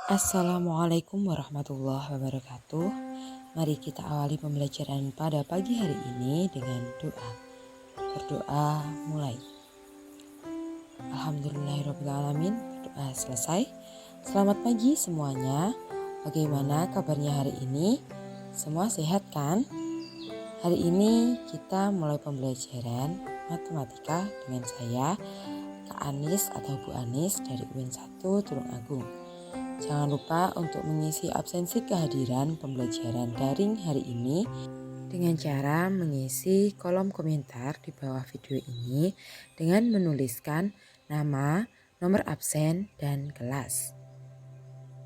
Assalamualaikum warahmatullahi wabarakatuh. Mari kita awali pembelajaran pada pagi hari ini dengan doa. Berdoa mulai. Alhamdulillahirrahmanirrahim. Berdoa selesai. Selamat pagi semuanya. Bagaimana kabarnya hari ini? Semua sehat kan? Hari ini kita mulai pembelajaran matematika dengan saya, Kak Anis atau Bu Anis dari UIN 1 Tulung Agung. Jangan lupa untuk mengisi absensi kehadiran pembelajaran daring hari ini dengan cara mengisi kolom komentar di bawah video ini dengan menuliskan nama, nomor absen, dan kelas.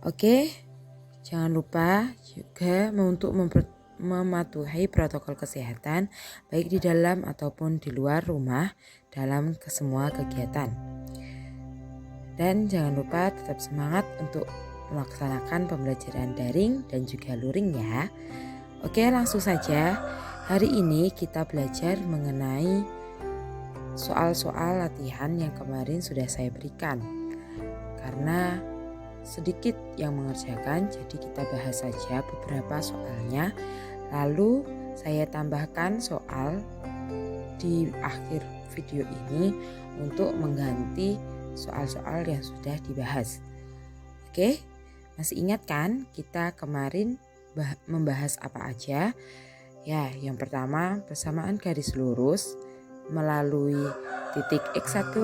Oke, jangan lupa juga untuk mematuhi protokol kesehatan baik di dalam ataupun di luar rumah dalam semua kegiatan. Dan jangan lupa tetap semangat untuk melaksanakan pembelajaran daring dan juga luring ya. Oke, langsung saja. Hari ini kita belajar mengenai soal-soal latihan yang kemarin sudah saya berikan. Karena sedikit yang mengerjakan, jadi kita bahas saja beberapa soalnya. Lalu saya tambahkan soal di akhir video ini untuk mengganti soal-soal yang sudah dibahas. Oke, masih ingat kan kita kemarin membahas apa aja? Ya, yang pertama persamaan garis lurus melalui titik X1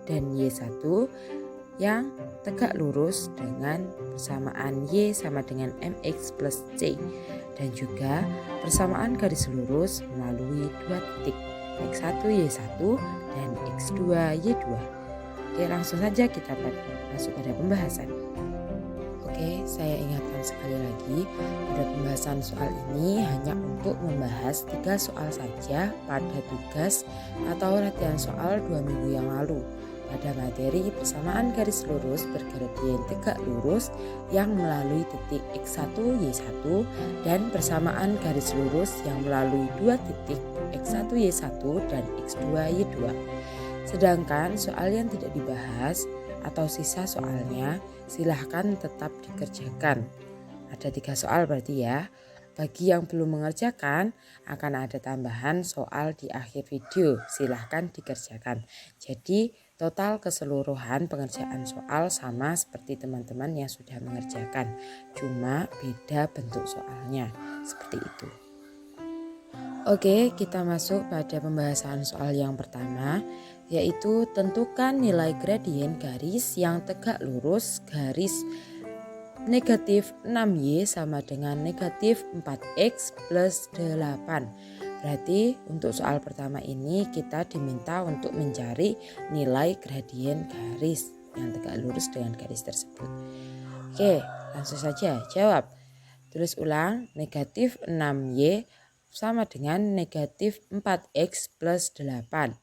dan Y1 yang tegak lurus dengan persamaan Y sama dengan MX plus C. Dan juga persamaan garis lurus melalui dua titik X1 Y1 dan X2 Y2. Oke, langsung saja kita masuk pada pembahasan. Oke, saya ingatkan sekali lagi pada pembahasan soal ini hanya untuk membahas 3 soal saja pada tugas atau latihan soal 2 minggu yang lalu pada materi persamaan garis lurus bergradien tegak lurus yang melalui titik X1 Y1 dan persamaan garis lurus yang melalui dua titik X1 Y1 dan X2 Y2. Sedangkan soal yang tidak dibahas atau sisa soalnya silahkan tetap dikerjakan. Ada 3 soal berarti ya. Bagi yang belum mengerjakan akan ada tambahan soal di akhir video, silahkan dikerjakan. Jadi total keseluruhan pengerjaan soal sama seperti teman-teman yang sudah mengerjakan, cuma beda bentuk soalnya, seperti itu. Oke, kita masuk pada pembahasan soal yang pertama, yaitu tentukan nilai gradien garis yang tegak lurus garis negatif 6Y sama dengan negatif 4X plus 8. Berarti untuk soal pertama ini kita diminta untuk mencari nilai gradien garis yang tegak lurus dengan garis tersebut. Oke, langsung saja jawab. Tulis ulang, negatif 6Y sama dengan negatif 4X plus 8.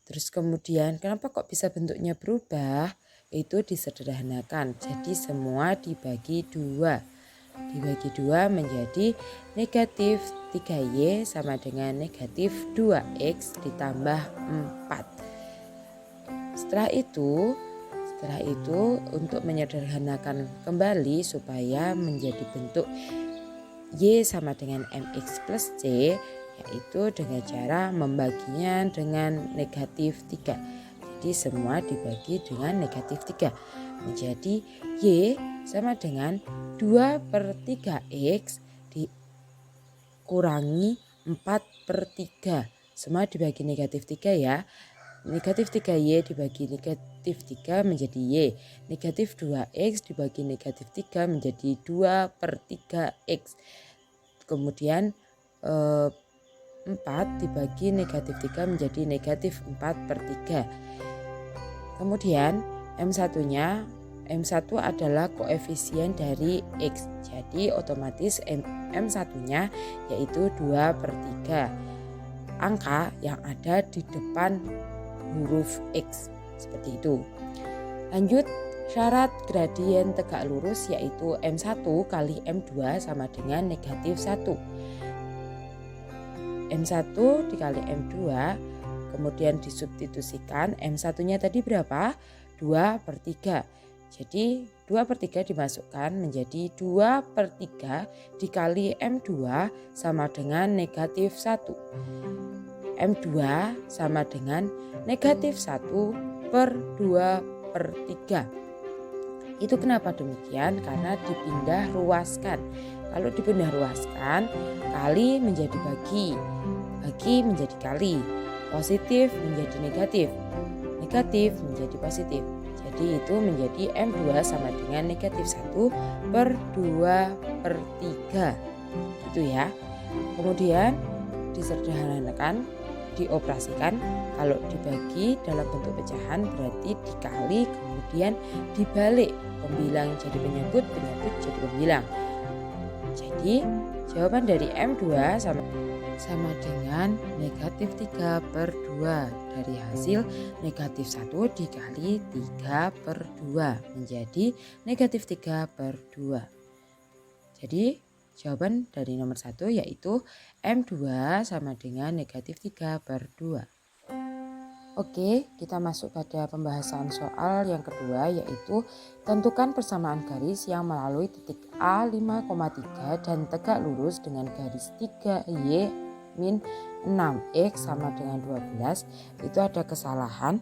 Terus kemudian kenapa kok bisa bentuknya berubah? Itu disederhanakan. Jadi semua dibagi 2. Dibagi 2 menjadi negatif 3Y sama dengan negatif 2X ditambah 4. Setelah itu untuk menyederhanakan kembali supaya menjadi bentuk Y sama dengan MX plus C, yaitu dengan cara membaginya dengan negatif 3. Jadi semua dibagi dengan negatif 3. Menjadi Y sama dengan 2/3X dikurangi 4/3. Semua dibagi negatif 3 ya. Negatif 3Y dibagi negatif 3 menjadi Y. Negatif 2X dibagi negatif 3 menjadi 2/3X. Kemudian 4 dibagi negatif 3 menjadi negatif 4/3. Kemudian M1 adalah koefisien dari X. Jadi otomatis M1-nya yaitu 2/3. Angka yang ada di depan huruf X. Seperti itu. Lanjut, syarat gradien tegak lurus yaitu M1 kali M2 sama dengan negatif 1. M1 dikali M2, kemudian disubstitusikan, M1-nya tadi berapa? 2/3. Jadi 2/3 dimasukkan menjadi 2/3 dikali M2 sama dengan negatif 1. M2 sama dengan negatif 1 per 2/3. Itu kenapa demikian? Karena dipindah ruaskan. Kalau dipindah ruaskan, kali menjadi bagi, bagi menjadi kali, positif menjadi negatif, negatif menjadi positif. Jadi itu menjadi M2 sama dengan negatif 1 per 2/3. Gitu ya. Kemudian disederhanakan, dioperasikan. Kalau dibagi dalam bentuk pecahan berarti dikali kemudian dibalik. Pembilang jadi penyebut, penyebut jadi pembilang. Jadi jawaban dari M2 sama dengan negatif 3/2 dari hasil negatif 1 dikali 3/2 menjadi negatif 3/2. Jadi jawaban dari nomor 1 yaitu M2 sama dengan negatif 3/2. Oke, kita masuk pada pembahasan soal yang kedua yaitu tentukan persamaan garis yang melalui titik A 5,3 dan tegak lurus dengan garis 3Y min 6X sama dengan 12. Itu ada kesalahan,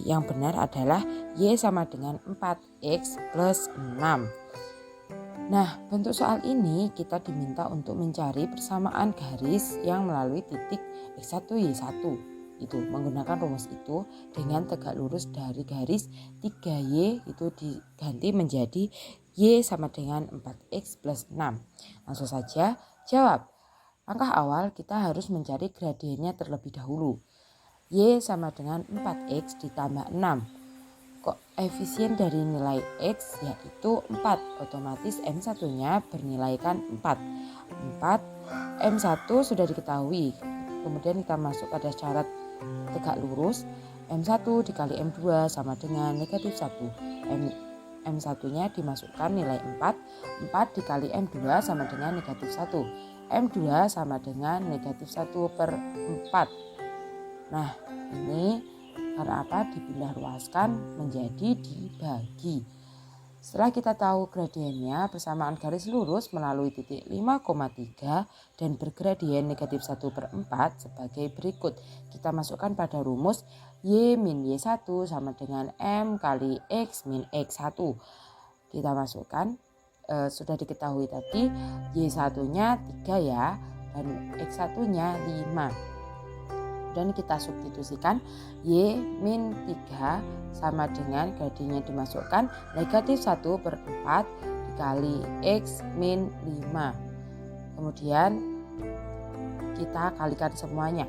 yang benar adalah Y sama dengan 4X plus 6. Nah, bentuk soal ini kita diminta untuk mencari persamaan garis yang melalui titik X1 Y1. Itu menggunakan rumus itu dengan tegak lurus dari garis 3Y itu diganti menjadi Y sama dengan 4X plus 6. Langsung saja jawab. Langkah awal kita harus mencari gradiennya terlebih dahulu. Y sama dengan 4X ditambah 6. Koefisien dari nilai X yaitu 4. Otomatis M1-nya bernilaikan 4. 4 M1 sudah diketahui. Kemudian kita masuk pada syarat tegak lurus. M1 dikali M2 sama dengan negatif 1. M1-nya dimasukkan nilai 4. 4 dikali M2 sama dengan negatif 1. M2 sama dengan negatif 1/4. Nah, ini karena apa? Dipindah ruaskan menjadi dibagi. Setelah kita tahu gradiennya, persamaan garis lurus melalui titik 5,3 dan bergradien negatif 1/4 sebagai berikut. Kita masukkan pada rumus Y min Y1 sama dengan M kali X min X1. Kita masukkan, sudah diketahui tadi Y1-nya 3 ya, dan X1-nya 5. Dan kita substitusikan Y min 3 sama dengan gradiennya dimasukkan negatif 1/4 dikali X min 5. Kemudian kita kalikan semuanya.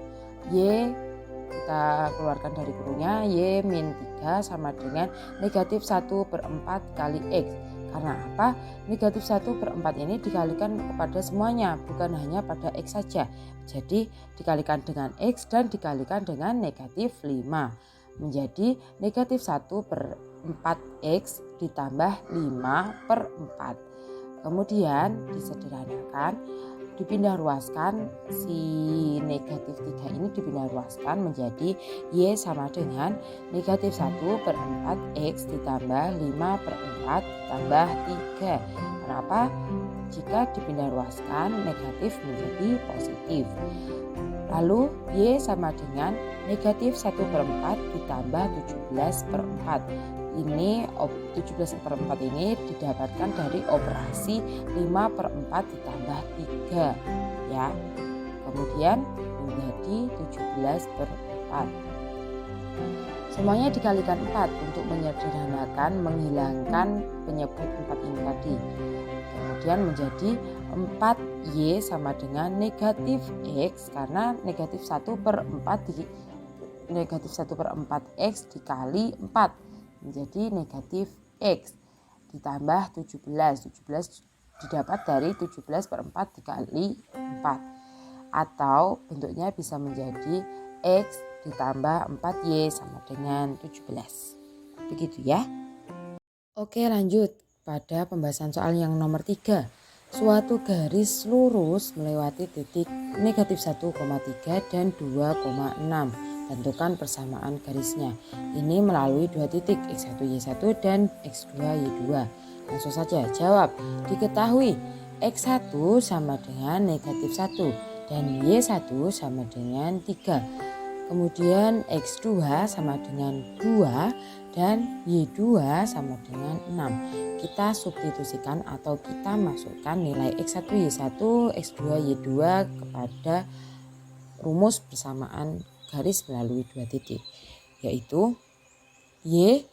Y kita keluarkan dari kurungnya, Y min 3 sama dengan negatif 1/4 kali X. Karena apa? Negatif 1/4 ini dikalikan kepada semuanya, bukan hanya pada X saja. Jadi dikalikan dengan X dan dikalikan dengan negatif 5. Menjadi negatif 1/4X ditambah 5/4. Kemudian disederhanakan, dipindah ruaskan, si negatif 3 ini dipindah ruaskan menjadi Y sama dengan negatif 1/4X ditambah 5/4 tambah 3. Kenapa? Jika dipindah ruaskan negatif menjadi positif. Lalu Y sama dengan negatif 1/4 ditambah 17/4. Ini 17/4 ini didapatkan dari operasi 5/4 ditambah 3 ya. Kemudian menjadi 17/4. Semuanya dikalikan 4 untuk menyederhanakan, menghilangkan penyebut 4 ini tadi. Kemudian menjadi 4Y sama dengan negatif X karena negatif 1/4X dikali 4 menjadi negatif X ditambah 17. 17 didapat dari 17/4 dikali 4. Atau bentuknya bisa menjadi X ditambah 4Y sama dengan 17. Begitu ya. Oke, lanjut pada pembahasan soal yang nomor 3. Suatu garis lurus melewati titik negatif 1,3 dan 2,6. tentukan persamaan garisnya. Ini melalui dua titik X1 Y1 dan X2 Y2. Langsung saja jawab. Diketahui X1 sama dengan negatif 1 dan Y1 sama dengan 3. Kemudian X2 sama dengan 2 dan Y2 sama dengan 6. Kita substitusikan atau kita masukkan nilai X1 Y1, X2 Y2 kepada rumus persamaan garis melalui dua titik, yaitu Y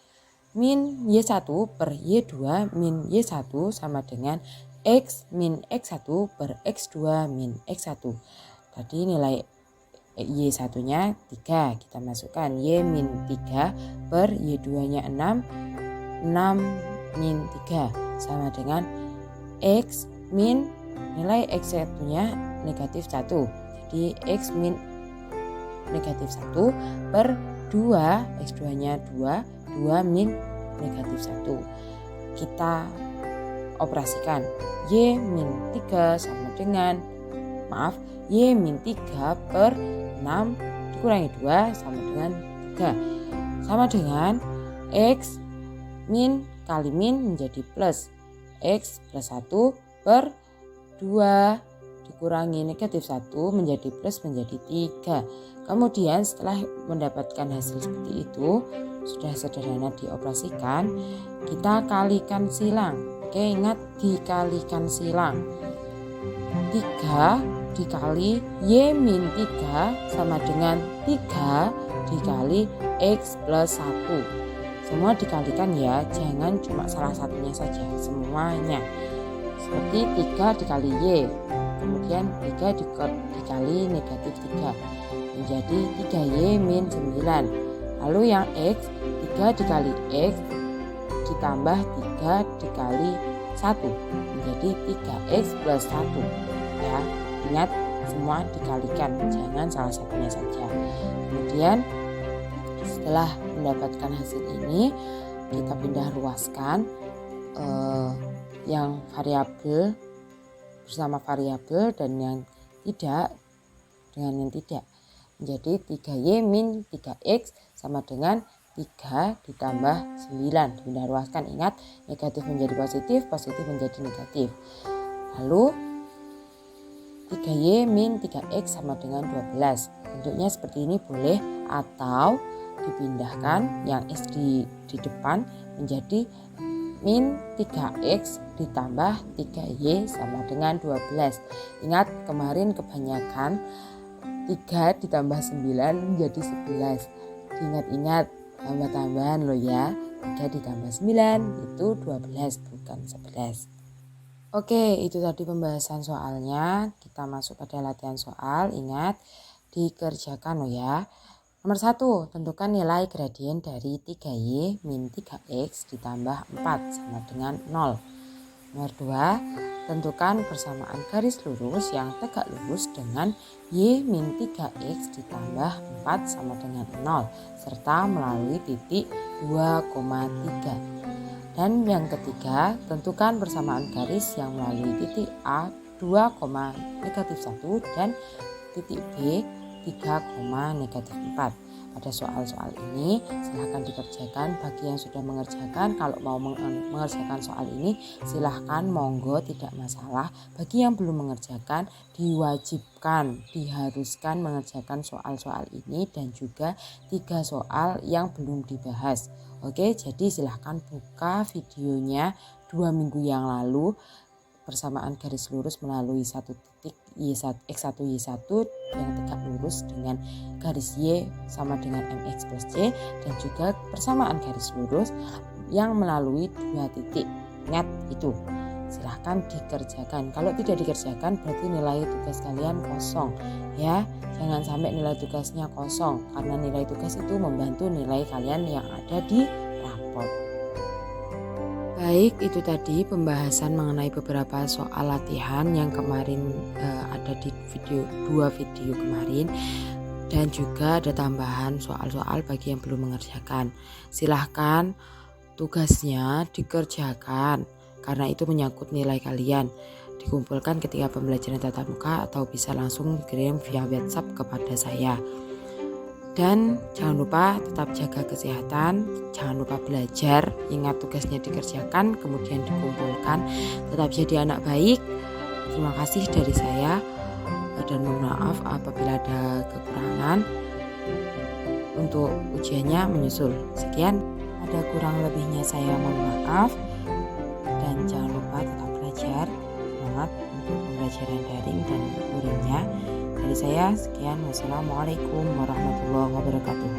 min Y1 per Y2 min Y1 sama dengan X min X1 per X2 min X1. Tadi nilai Y1 nya 3, kita masukkan Y min 3 per Y2 nya 6 min 3 sama dengan X min nilai X1 nya negatif 1. Jadi X min negatif 1 per 2, X2 nya 2 min negatif 1. Kita operasikan Y min 3 sama dengan Y min 3 per 6 dikurangi 2 sama dengan 3. Sama dengan X min kali min menjadi plus. X plus 1 per 2 dikurangi negatif 1 menjadi plus menjadi 3. Kemudian setelah mendapatkan hasil seperti itu, sudah sederhana dioperasikan, kita kalikan silang. Oke, ingat dikalikan silang. 3 dikali Y min 3 sama dengan 3 dikali X plus 1. Semua dikalikan ya, jangan cuma salah satunya saja, semuanya. Seperti 3 dikali Y, kemudian 3 dikali negatif 3 menjadi 3Y min 9. Lalu yang X, 3 dikali X ditambah 3 dikali 1 menjadi 3X plus 1 ya. Ingat semua dikalikan, jangan salah satunya saja. Kemudian setelah mendapatkan hasil ini, kita pindah ruaskan yang variabel bersama variabel dan yang tidak dengan yang tidak. Menjadi 3Y min 3X sama dengan 3 ditambah 9. Dipindah ruaskan, ingat negatif menjadi positif, positif menjadi negatif. Lalu 3Y min 3X sama dengan 12. Bentuknya seperti ini boleh, atau dipindahkan yang X di depan menjadi min 3X ditambah 3Y sama dengan 12. Ingat kemarin kebanyakan 3 ditambah 9 menjadi 11. Ingat-ingat tambah-tambahan loh ya. 3 ditambah 9 itu 12 bukan 11. Oke, itu tadi pembahasan soalnya. Kita masuk pada latihan soal. Ingat, dikerjakan loh ya. Nomor 1, tentukan nilai gradien dari 3Y min 3X ditambah 4 sama dengan 0. Nomor 2, tentukan persamaan garis lurus yang tegak lurus dengan Y min 3X ditambah 4 sama dengan 0 serta melalui titik 2,3. Dan yang ketiga, tentukan persamaan garis yang melalui titik A 2, negatif 1 dan titik B 3, negatif 4. Pada soal-soal ini silahkan dikerjakan. Bagi yang sudah mengerjakan, kalau mau mengerjakan soal ini silahkan, monggo, tidak masalah. Bagi yang belum mengerjakan, diwajibkan, diharuskan mengerjakan soal-soal ini dan juga 3 soal yang belum dibahas. Oke, jadi silahkan buka videonya 2 minggu yang lalu, persamaan garis lurus melalui satu titik Y1, X1 Y1 yang tegak lurus dengan garis Y sama dengan MX plus Y, dan juga persamaan garis lurus yang melalui 2 titik. Ingat itu, silahkan dikerjakan. Kalau tidak dikerjakan berarti nilai tugas kalian kosong ya. Jangan sampai nilai tugasnya kosong, karena nilai tugas itu membantu nilai kalian yang ada di rapor. Baik, itu tadi pembahasan mengenai beberapa soal latihan yang kemarin ada di dua video kemarin, dan juga ada tambahan soal-soal bagi yang belum mengerjakan. Silahkan tugasnya dikerjakan karena itu menyangkut nilai kalian. Dikumpulkan ketika pembelajaran tatap muka atau bisa langsung kirim via WhatsApp kepada saya. Dan jangan lupa tetap jaga kesehatan, jangan lupa belajar, ingat tugasnya dikerjakan, kemudian dikumpulkan, tetap jadi anak baik. Terima kasih dari saya dan mohon maaf apabila ada kekurangan. Untuk ujiannya menyusul. Sekian, ada kurang lebihnya saya mohon maaf. Dan jangan lupa tetap belajar, semangat untuk pembelajaran daring dan luringnya. Dari saya sekian, wassalamualaikum warahmatullahi wabarakatuh.